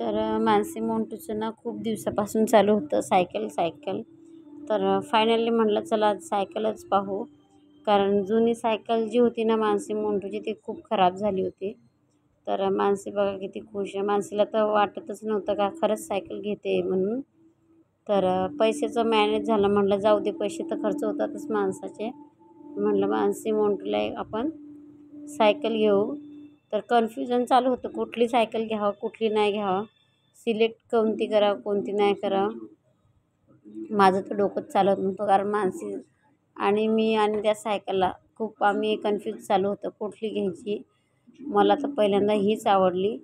तर मानसी मोंटूचं ना खूप दिवसापासून चालू होतं सायकल. तर फायनली म्हटलं चला आज सायकलच पाहू. कारण जुनी सायकल जी होती ना मानसी मोंटूची ती खूप खराब झाली होती. तर मानसी बघा किती खुश आहे. मानसीला तर वाटतच नव्हतं का खरंच सायकल घेते म्हणून. तर पैशाचं मॅनेज झालं. म्हटलं जाऊ दे, पैसे तर खर्च होतातच माणसाचे. म्हटलं मानसी मोंटूला आपण सायकल घेऊ. तर कन्फ्युजन चालू होतं कुठली सायकल घ्यावं कुठली नाही घ्यावं, सिलेक्ट कोणती करावं कोणती नाही करावं. माझं तर डोकंच चालत नव्हतं कारण मानसी आणि मी आणि त्या सायकलला खूप आम्ही कन्फ्यूज चालू होतं कुठली घ्यायची. मला तर पहिल्यांदा हीच आवडली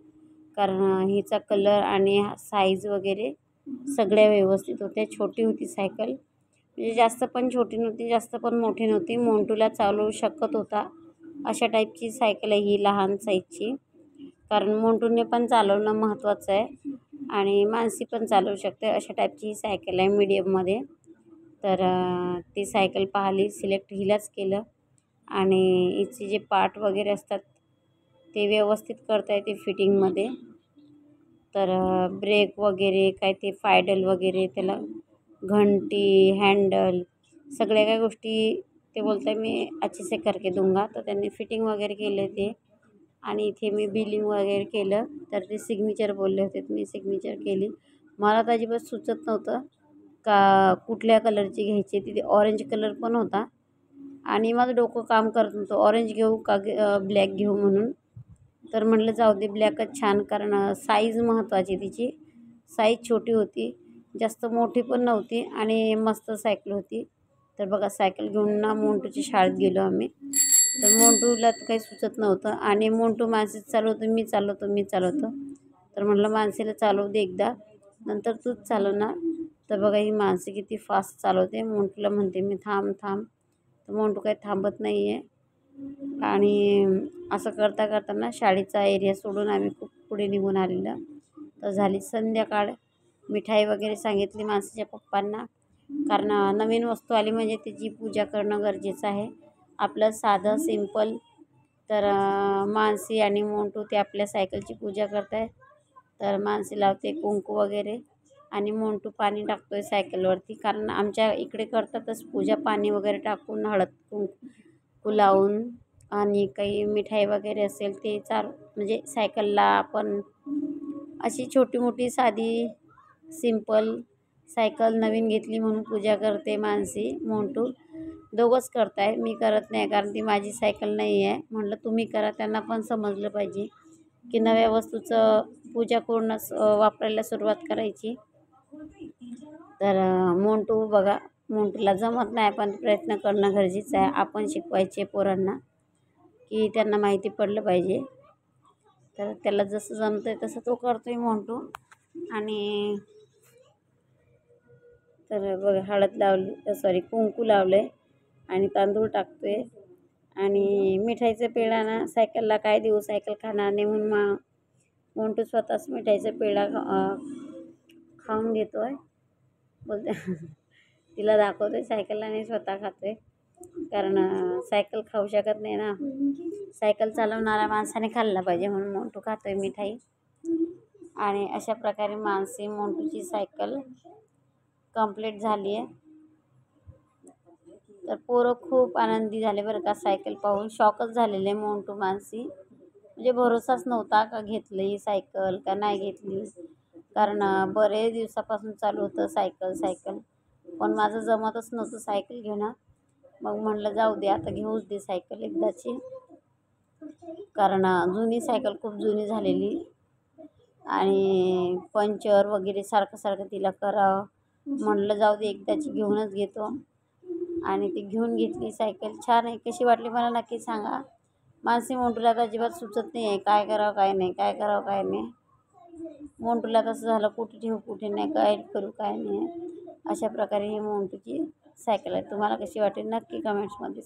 कारण हिचा कलर आणि साईज वगैरे सगळ्या व्यवस्थित होत्या. छोटी होती सायकल, म्हणजे जास्त पण छोटी नव्हती जास्त पण मोठी नव्हती. मोंटूला चालवू शकत होता अशा टाईपची सायकल आहे ही, लहान साईजची. कारण मोंटूने पण चालवणं महत्त्वाचं आहे आणि मानसी पण चालवू शकते अशा टाईपची ही सायकल आहे मीडियममध्ये. तर ती सायकल पाहिली, सिलेक्ट हिलाच केलं आणि हिचे जे पार्ट वगैरे असतात ते व्यवस्थित करता येते फिटिंगमध्ये. तर ब्रेक वगैरे काय ते फायडल वगैरे, त्याला घंटी, हँडल, सगळ्या काही गोष्टी ते बोलत आहे मी अच्छे से करके दूंगा. तर त्यांनी फिटिंग वगैरे केले ते आणि इथे मी बिलिंग वगैरे केलं. तर ते सिग्नेचर बोलले होते, मी सिग्नेचर केली. मला तर अजिबात सुचत नव्हतं का कुठल्या कलरची घ्यायची. तिथे ऑरेंज कलर पण होता आणि माझं डोकं काम करत नव्हतं ऑरेंज घेऊ का ब्लॅक घेऊ म्हणून. तर म्हटलं जाऊ दे ब्लॅकच छान, कारण साईज महत्त्वाची. तिची साईज छोटी होती, जास्त मोठी पण नव्हती आणि मस्त सायकल होती. तर बघा सायकल घेऊन ना मोंटूच्या शाळेत गेलो आम्ही. तर मोंटूला तर काही सुचत नव्हतं आणि मोंटू मानसी चालवतो मी चालवतो. तर म्हटलं मानसीला चालवू दे एकदा, नंतर तूच चालवणार. तर बघा ही मानसी किती फास्ट चालवते. मोंटूला म्हणते मी थांब. तर मोंटू काही थांबत नाही आहे. आणि असं करता ना शाळेचा एरिया सोडून आम्ही खूप पुढे निघून आलेलं. तर झाली संध्याकाळ. मिठाई वगैरे सांगितली मानसीच्या पप्पांना, कारण नवीन वस्तू आली म्हणजे त्याची पूजा करणं गरजेचं आहे. आपलं साधं सिंपल. तर मानसी आणि मोंटू ते आपल्या सायकलची पूजा करत आहे. तर मानसी लावते कुंकू वगैरे आणि मोंटू पाणी टाकतोय सायकलवरती, कारण आमच्या इकडे करतातच पूजा, पाणी वगैरे टाकून हळद कुंकू लावून. आणि काही मिठाई वगैरे असेल ते म्हणजे सायकलला आपण अशी छोटी मोठी साधी सिंपल सायकल नवीन घेतली म्हणून पूजा करते मानसी. मोंटू दोघंच करताय, मी करत नाही कारण ती माझी सायकल नाही आहे. म्हटलं तुम्ही करा, त्यांना पण समजलं पाहिजे की नव्या वस्तूचं पूजा करूनच वापरायला सुरुवात करायची. तर मोंटू बघा, मोंटूला जमत नाही पण प्रयत्न करणं गरजेचं आहे. आपण शिकवायचे पोरांना की त्यांना माहिती पडलं पाहिजे. तर त्याला जसं जमतं आहे तसं तो करतो आहे मोंटू. आणि तर बघा हळद लावली, कुंकू लावलं आहे आणि तांदूळ टाकतो आहे. आणि मिठाईचं पेढा ना सायकलला काय देऊ, सायकल खाणार नाही म्हणून मोंटू स्वतःच मिठाईचा पेढा खाऊन घेतो आहे. बोलते तिला दाखवतो आहे सायकलला नाही स्वतः खातो आहे. कारण सायकल खाऊ शकत नाही ना, सायकल चालवणाऱ्या माणसाने खाल्लं पाहिजे म्हणून मोंटू खातो आहे मिठाई. आणि अशा प्रकारे मानसी मोंटूची सायकल कंप्लीट झाली आहे. तर पोरं खूप आनंदी झाले बरं का सायकल पाहून. शॉकच झालेले मोंटू मानसी, म्हणजे भरोसाच नव्हता का घेतली सायकल का नाही घेतली. कारण बरेच दिवसापासून चालू होतं सायकल, पण माझं जमतच नव्हतं सायकल घेणं. मग म्हटलं जाऊ दे आता घेऊच दे सायकल एकदाची. कारण जुनी सायकल खूप जुनी झालेली आणि पंचर वगैरे सारखं तिला करावं. म्हटलं जाऊ दे एकदाची घेऊनच घेतो आणि ती घेऊन घेतली सायकल. छान आहे. कशी वाटली मला नक्की सांगा. मानसी मोंटूला तर अजिबात सुचत नाही आहे काय करावं काय नाही. मोंटूला तसं झालं कुठे ठेवू कुठे नाही, काय करू काय नाही. अशा प्रकारे ही मोंटूची सायकल आहे. तुम्हाला कशी वाटेल नक्की कमेंट्समध्ये